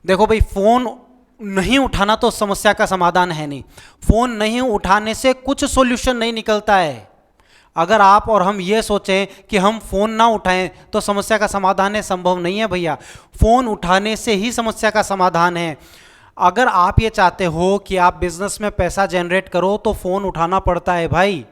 देखो भाई, फोन नहीं उठाना तो समस्या का समाधान है नहीं। फोन नहीं उठाने से कुछ सॉल्यूशन नहीं निकलता है। अगर आप और हम ये सोचें कि हम फोन ना उठाएं तो समस्या का समाधान है, संभव नहीं है भैया। फोन उठाने से ही समस्या का समाधान है। अगर आप ये चाहते हो कि आप बिजनेस में पैसा जनरेट करो तो फोन उठाना पड़ता है भाई।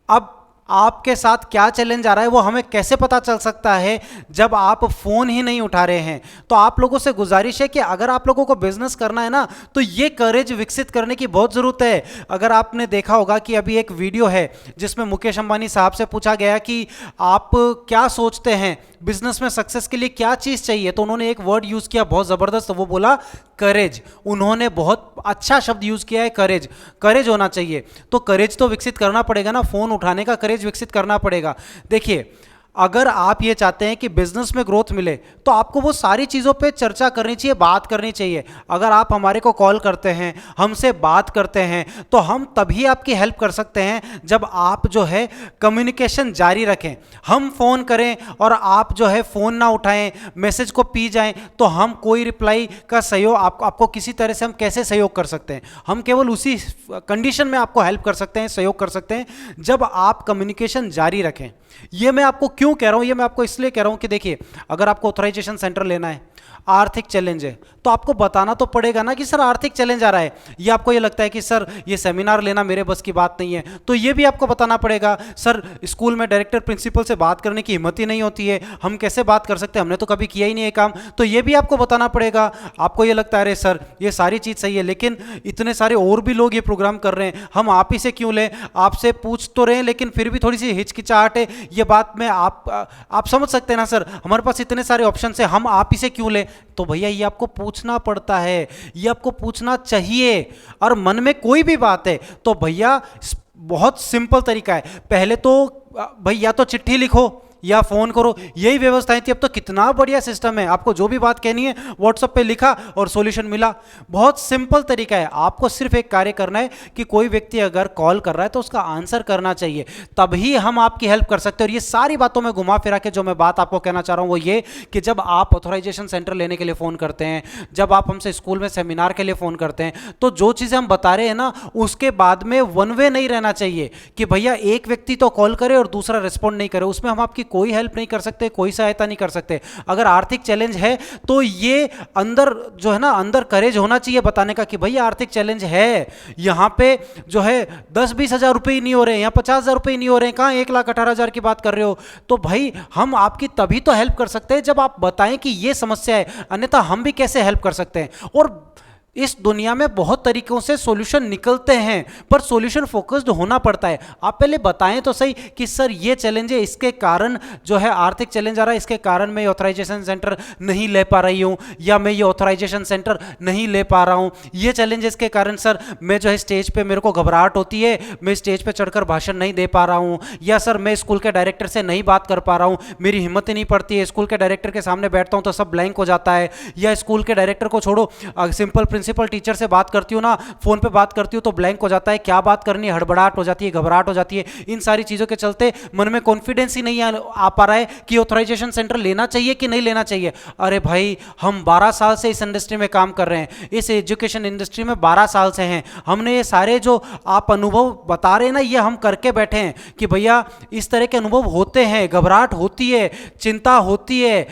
अब आपके साथ क्या चैलेंज आ रहा है वो हमें कैसे पता चल सकता है जब आप फोन ही नहीं उठा रहे हैं। तो आप लोगों से गुजारिश है कि अगर आप लोगों को बिजनेस करना है ना तो ये करेज विकसित करने की बहुत जरूरत है। अगर आपने देखा होगा कि अभी एक वीडियो है जिसमें मुकेश अंबानी साहब से पूछा गया कि आप क्या सोचते हैं बिजनेस में सक्सेस के लिए क्या चीज चाहिए, तो उन्होंने एक वर्ड यूज किया बहुत जबरदस्त, वो बोला करेज। उन्होंने बहुत अच्छा शब्द यूज किया है, करेज। करेज होना चाहिए। तो करेज तो विकसित करना पड़ेगा ना, फोन उठाने का करेज विकसित करना पड़ेगा। देखिए, अगर आप ये चाहते हैं कि बिजनेस में ग्रोथ मिले तो आपको वो सारी चीज़ों पे चर्चा करनी चाहिए, बात करनी चाहिए। अगर आप हमारे को कॉल करते हैं, हमसे बात करते हैं, तो हम तभी आपकी हेल्प कर सकते हैं जब आप जो है कम्युनिकेशन जारी रखें। हम फोन करें और आप जो है फोन ना उठाएं, मैसेज को पी जाएं, तो हम कोई रिप्लाई का सहयोग आपको किसी तरह से हम कैसे सहयोग कर सकते हैं? हम केवल उसी कंडीशन में आपको हेल्प कर सकते हैं, सहयोग कर सकते हैं जब आप कम्युनिकेशन जारी रखें। ये मैं आपको क्यों कह रहा हूं? ये मैं आपको इसलिए कह रहा हूं कि देखिए, अगर आपको ऑथराइजेशन सेंटर लेना है, आर्थिक चैलेंज है, तो आपको बताना तो पड़ेगा ना कि सर आर्थिक चैलेंज आ रहा है। ये आपको ये लगता है कि सर ये सेमिनार लेना मेरे बस की बात नहीं है, तो ये भी आपको बताना पड़ेगा। सर स्कूल में डायरेक्टर प्रिंसिपल से बात करने की हिम्मत ही नहीं होती है, हम कैसे बात कर सकते हैं, हमने तो कभी किया ही नहीं है काम, तो ये भी आपको बताना पड़ेगा। आपको ये लगता है अरे सर ये सारी चीज़ सही है लेकिन इतने सारे और भी लोग ये प्रोग्राम कर रहे हैं, हम आप ही से क्यों लें? आपसे पूछ तो रहे हैं लेकिन फिर भी थोड़ी सी हिचकिचाहट है। ये बात में आप समझ सकते हैं ना सर, हमारे पास इतने सारे ऑप्शन है, हम आप ही से क्यों लें? तो भैया ये आपको पूछना पड़ता है, ये आपको पूछना चाहिए। और मन में कोई भी बात है तो भैया बहुत सिंपल तरीका है, पहले तो भैया तो चिट्ठी लिखो या फोन करो, यही व्यवस्थाएं थी। अब तो कितना बढ़िया सिस्टम है, आपको जो भी बात कहनी है व्हाट्सएप पे लिखा और सॉल्यूशन मिला। बहुत सिंपल तरीका है। आपको सिर्फ एक कार्य करना है कि कोई व्यक्ति अगर कॉल कर रहा है तो उसका आंसर करना चाहिए, तभी हम आपकी हेल्प कर सकते हैं। और ये सारी बातों में घुमा फिरा के जो मैं बात आपको कहना चाह रहा हूं वो ये कि जब आप ऑथराइजेशन सेंटर लेने के लिए फोन करते हैं, जब आप हमसे स्कूल में सेमिनार के लिए फोन करते हैं, तो जो चीजें हम बता रहे हैं ना उसके बाद में वन वे नहीं रहना चाहिए कि भैया एक व्यक्ति तो कॉल करे और दूसरा रिस्पॉन्ड नहीं करे। उसमें हम आपकी कोई हेल्प नहीं कर सकते, कोई सहायता नहीं कर सकते। अगर आर्थिक चैलेंज है तो ये अंदर जो है ना, अंदर करेज होना चाहिए बताने का कि भैया आर्थिक चैलेंज है, यहां पे जो है 10-20 हजार रुपए ही नहीं हो रहे हैं, यहां 50 हजार रुपए ही नहीं हो रहे हैं, कहां 1,18,000 की बात कर रहे हो? तो भाई हम आपकी तभी तो हेल्प कर सकते हैं जब आप बताएं कि ये समस्या है, अन्यथा हम भी कैसे हेल्प कर सकते हैं? और इस दुनिया में बहुत तरीकों से सॉल्यूशन निकलते हैं, पर सॉल्यूशन फोकस्ड होना पड़ता है। आप पहले बताएं तो सही कि सर ये चैलेंज है, इसके कारण जो है आर्थिक चैलेंज आ रहा है, इसके कारण मैं ये ऑथराइजेशन सेंटर नहीं ले पा रही हूं, या मैं ये ऑथराइजेशन सेंटर नहीं ले पा रहा हूं। ये चैलेंजेस के कारण सर मैं जो है स्टेज पे मेरे को घबराहट होती है, मैं स्टेज पे चढ़कर भाषण नहीं दे पा रहा हूं, या सर मैं स्कूल के डायरेक्टर से नहीं बात कर पा रहा हूं, मेरी हिम्मत ही नहीं पड़ती है, स्कूल के डायरेक्टर के सामने बैठता हूं तो सब ब्लैंक हो जाता है, या स्कूल के डायरेक्टर को छोड़ो सिंपल प्रिंसिपल टीचर से बात करती हूँ ना, फोन पे बात करती हूँ तो ब्लैंक हो जाता है, क्या बात करनी है, हड़बड़ाहट हो जाती है, घबराहट हो जाती है। इन सारी चीजों के चलते मन में कॉन्फिडेंस ही नहीं आ पा रहा है कि ऑथराइजेशन सेंटर लेना चाहिए कि नहीं लेना चाहिए। अरे भाई हम 12 साल से इस इंडस्ट्री में काम कर रहे हैं, इस एजुकेशन इंडस्ट्री में 12 साल से हैं, हमने ये सारे जो आप अनुभव बता रहे हैं ना ये हम करके बैठे हैं कि भैया इस तरह के अनुभव होते हैं, घबराहट होती है, चिंता होती है,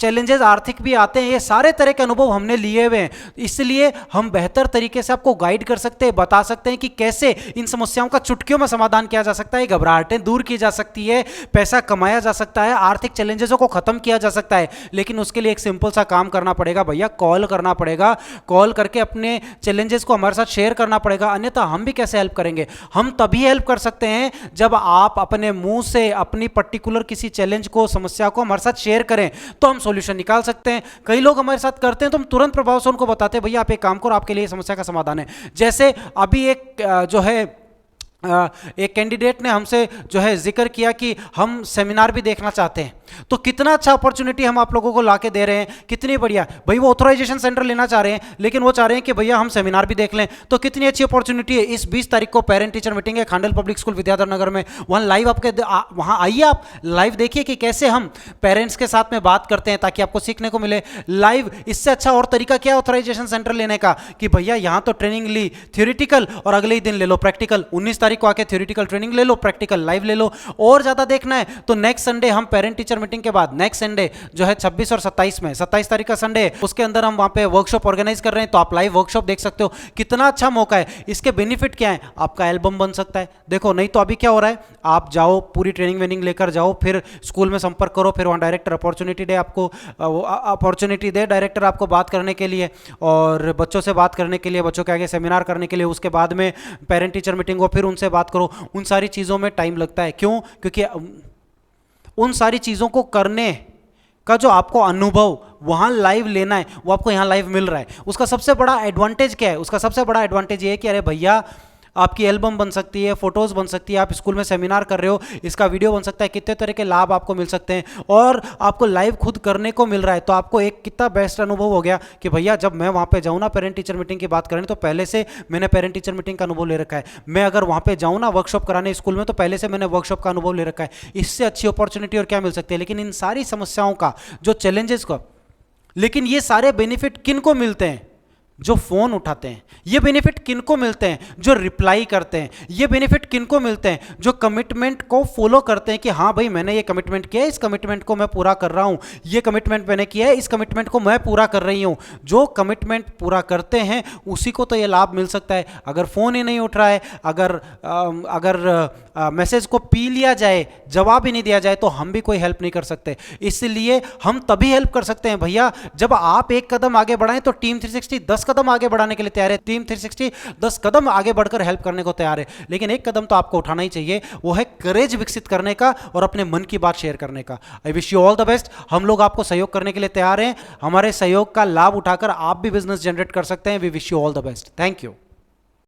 चैलेंजेस आर्थिक भी आते हैं, ये सारे तरह के अनुभव हमने लिए हुए हैं। इसलिए हम बेहतर तरीके से आपको गाइड कर सकते हैं, बता सकते हैं कि कैसे इन समस्याओं का चुटकियों में समाधान किया जा सकता है, घबराहटें दूर की जा सकती है, पैसा कमाया जा सकता है, आर्थिक चैलेंजेस को खत्म किया जा सकता है। लेकिन उसके लिए एक सिंपल सा काम करना पड़ेगा भैया, कॉल करना पड़ेगा, कॉल करके अपने चैलेंजेस को हमारे साथ शेयर करना पड़ेगा, अन्यथा हम भी कैसे हेल्प करेंगे? हम तभी हेल्प कर सकते हैं जब आप अपने मुंह से अपनी पर्टिकुलर किसी चैलेंज को, समस्या को हमारे साथ शेयर करें, तो हम सॉल्यूशन निकाल सकते हैं। कई लोग हमारे साथ करते हैं तो हम तुरंत प्रभाव से उनको बताते हैं भैया आप एक काम करो, आपके लिए समस्या का समाधान है। जैसे अभी एक जो है एक कैंडिडेट ने हमसे जो है जिक्र किया कि हम सेमिनार भी देखना चाहते हैं, तो कितना अच्छा अपॉर्चुनिटी हम आप लोगों को लाके दे रहे हैं, कितनी बढ़िया। भाई वो ऑथराइजेशन सेंटर लेना चाह रहे हैं, लेकिन वो चाह रहे हैं कि भैया हम सेमिनार भी देख लें, तो कितनी अच्छी अपॉर्चुनिटी है। इस 20 तारीख को पेरेंट टीचर मीटिंग है खांडल पब्लिक स्कूल विद्याधर नगर में, वहाँ लाइव आपके वहाँ आइए, आप लाइव देखिए कि कैसे हम पेरेंट्स के साथ में बात करते हैं, ताकि आपको सीखने को मिले लाइव। इससे अच्छा और तरीका क्या है ऑथराइजेशन सेंटर लेने का, कि भैया यहाँ तो ट्रेनिंग ली थ्योरेटिकल और अगले ही दिन ले लो प्रैक्टिकल। 19 तारीख को आके थ्योरेटिकल ट्रेनिंग ले लो, प्रैक्टिकल लाइव ले लो। और ज्यादा देखना है तो नेक्स्ट संडे हम पेरेंट टीचर मीटिंग के बाद नेक्स्ट संडे जो है 26 और 27 में, 27 तारीख का संडे, उसके अंदर हम वहां पे वर्कशॉप ऑर्गेनाइज कर रहे हैं, तो आप लाइव वर्कशॉप देख सकते हो। कितना अच्छा मौका है। इसके बेनिफिट क्या है, आपका एल्बम बन सकता है। देखो नहीं तो अभी क्या हो रहा है, आप जाओ पूरी ट्रेनिंग वेनिंग लेकर जाओ, फिर स्कूल में संपर्क करो, फिर वहां डायरेक्टर अपॉर्चुनिटी दे आपको, अपॉर्चुनिटी दे डायरेक्टर आपको बात करने के लिए और बच्चों से बात करने के लिए, बच्चों के आगे सेमिनार करने के लिए। उसके बाद में पेरेंट टीचर मीटिंग हो, फिर उनसे बात करो। उन सारी चीज़ों में टाइम लगता है। क्यों? क्योंकि उन सारी चीज़ों को करने का जो आपको अनुभव वहाँ लाइव लेना है, वो आपको यहाँ लाइव मिल रहा है। उसका सबसे बड़ा एडवांटेज क्या है? उसका सबसे बड़ा एडवांटेज ये है कि अरे भैया आपकी एल्बम बन सकती है, फोटोज़ बन सकती है, आप स्कूल में सेमिनार कर रहे हो, इसका वीडियो बन सकता है, कितने तरह के लाभ आपको मिल सकते हैं और आपको लाइव खुद करने को मिल रहा है। तो आपको एक कितना बेस्ट अनुभव हो गया कि भैया जब मैं वहाँ पे जाऊँ ना पेरेंट टीचर मीटिंग की बात करें, तो पहले से मैंने पेरेंट टीचर मीटिंग का अनुभव ले रखा है। मैं अगर वहाँ पे जाऊँ ना वर्कशॉप कराने स्कूल में, तो पहले से मैंने वर्कशॉप का अनुभव ले रखा है। इससे अच्छी अपॉर्चुनिटी और क्या मिल सकती है। लेकिन इन सारी समस्याओं का जो चैलेंजेस का, लेकिन ये सारे बेनिफिट किन को मिलते हैं? जो फोन उठाते हैं। ये बेनिफिट किनको मिलते हैं? जो रिप्लाई करते हैं। ये बेनिफिट किनको मिलते हैं? जो कमिटमेंट को फॉलो करते हैं कि हाँ भाई मैंने ये कमिटमेंट किया है, इस कमिटमेंट को मैं पूरा कर रहा हूं, ये कमिटमेंट मैंने किया है, इस कमिटमेंट को मैं पूरा कर रही हूं। जो कमिटमेंट पूरा करते हैं उसी को तो ये लाभ मिल सकता है। अगर फोन ही नहीं उठ रहा है, अगर मैसेज को पी लिया जाए, जवाब ही नहीं दिया जाए, तो हम भी कोई हेल्प नहीं कर सकते। इसलिए हम तभी हेल्प कर सकते हैं भैया जब आप एक कदम आगे बढ़ाएं, तो टीम 360 10 कदम आगे बढ़ाने के लिए तैयार है। टीम 360 10 कदम आगे बढ़कर हेल्प करने को तैयार है। लेकिन एक कदम तो आपको उठाना ही चाहिए, वो है करेज विकसित करने का और अपने मन की बात शेयर करने का। I wish you all the best. हम लोग आपको सहयोग करने के लिए तैयार हैं। हमारे सहयोग का लाभ उठाकर आप भी बिजनेस जनरेट कर सकते हैं। We wish you all the best. Thank you.